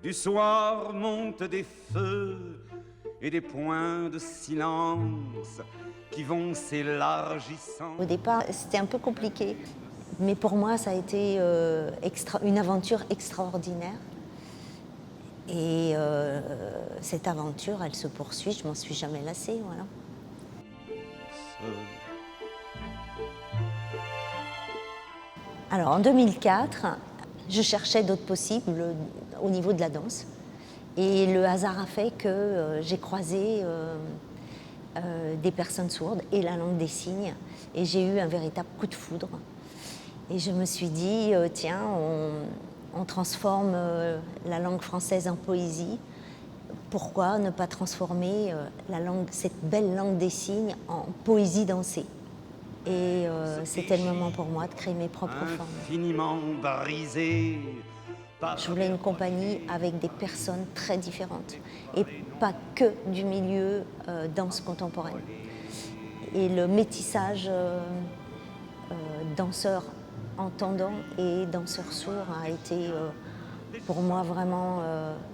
Du soir montent des feux et des points de silence qui vont s'élargissant. Au départ, c'était un peu compliqué, mais pour moi, ça a été une aventure extraordinaire. Et cette aventure, elle se poursuit, je m'en suis jamais lassée, voilà. Alors en 2004, je cherchais d'autres possibles au niveau de la danse. Et le hasard a fait que j'ai croisé des personnes sourdes et la langue des signes. Et j'ai eu un véritable coup de foudre. Et je me suis dit, tiens, on transforme la langue française en poésie. Pourquoi ne pas transformer cette belle langue des signes en poésie dansée? Et c'était le moment pour moi de créer mes propres formes. Infiniment brisé. Je voulais une compagnie avec des personnes très différentes et pas que du milieu danse contemporaine. Et le métissage danseur entendant et danseur sourd a été pour moi vraiment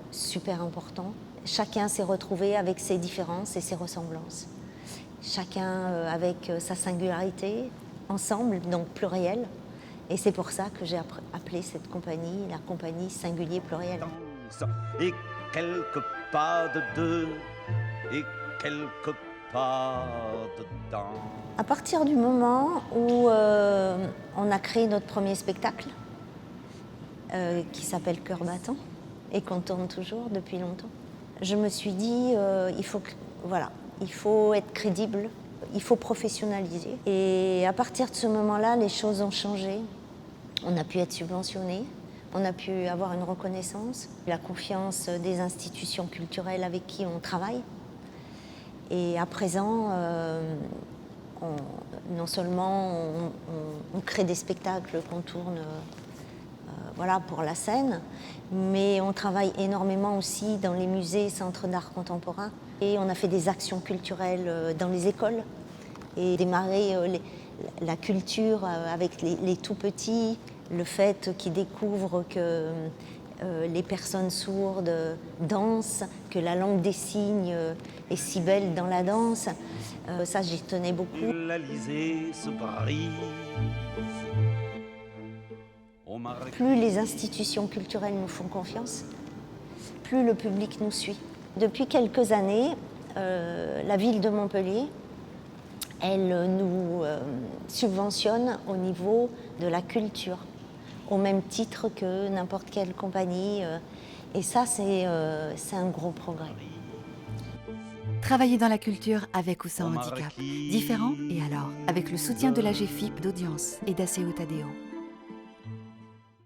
super important. Chacun s'est retrouvé avec ses différences et ses ressemblances. Chacun avec sa singularité, ensemble, donc pluriel. Et c'est pour ça que j'ai appelé cette compagnie la compagnie Singulier Pluriel. Et quelques pas de deux, et quelques pas dedans. À partir du moment où on a créé notre premier spectacle, qui s'appelle Cœur battant, et qu'on tourne toujours depuis longtemps, je me suis dit, il faut être crédible, il faut professionnaliser. Et à partir de ce moment-là, les choses ont changé. On a pu être subventionné, on a pu avoir une reconnaissance, la confiance des institutions culturelles avec qui on travaille. Et à présent, non seulement on crée des spectacles qu'on tourne pour la scène, mais on travaille énormément aussi dans les musées et centres d'art contemporain. Et on a fait des actions culturelles dans les écoles et démarrer la culture avec les tout-petits, le fait qu'ils découvrent que les personnes sourdes dansent, que la langue des signes est si belle dans la danse. Ça, j'y tenais beaucoup. L'Alizé se brise. Plus les institutions culturelles nous font confiance, plus le public nous suit. Depuis quelques années, la ville de Montpellier, elle nous subventionne au niveau de la culture, au même titre que n'importe quelle compagnie. Et ça, c'est un gros progrès. Travailler dans la culture avec ou sans handicap. Différent et alors, avec le soutien de la GFIP d'Audience et d'ACO Tadeo.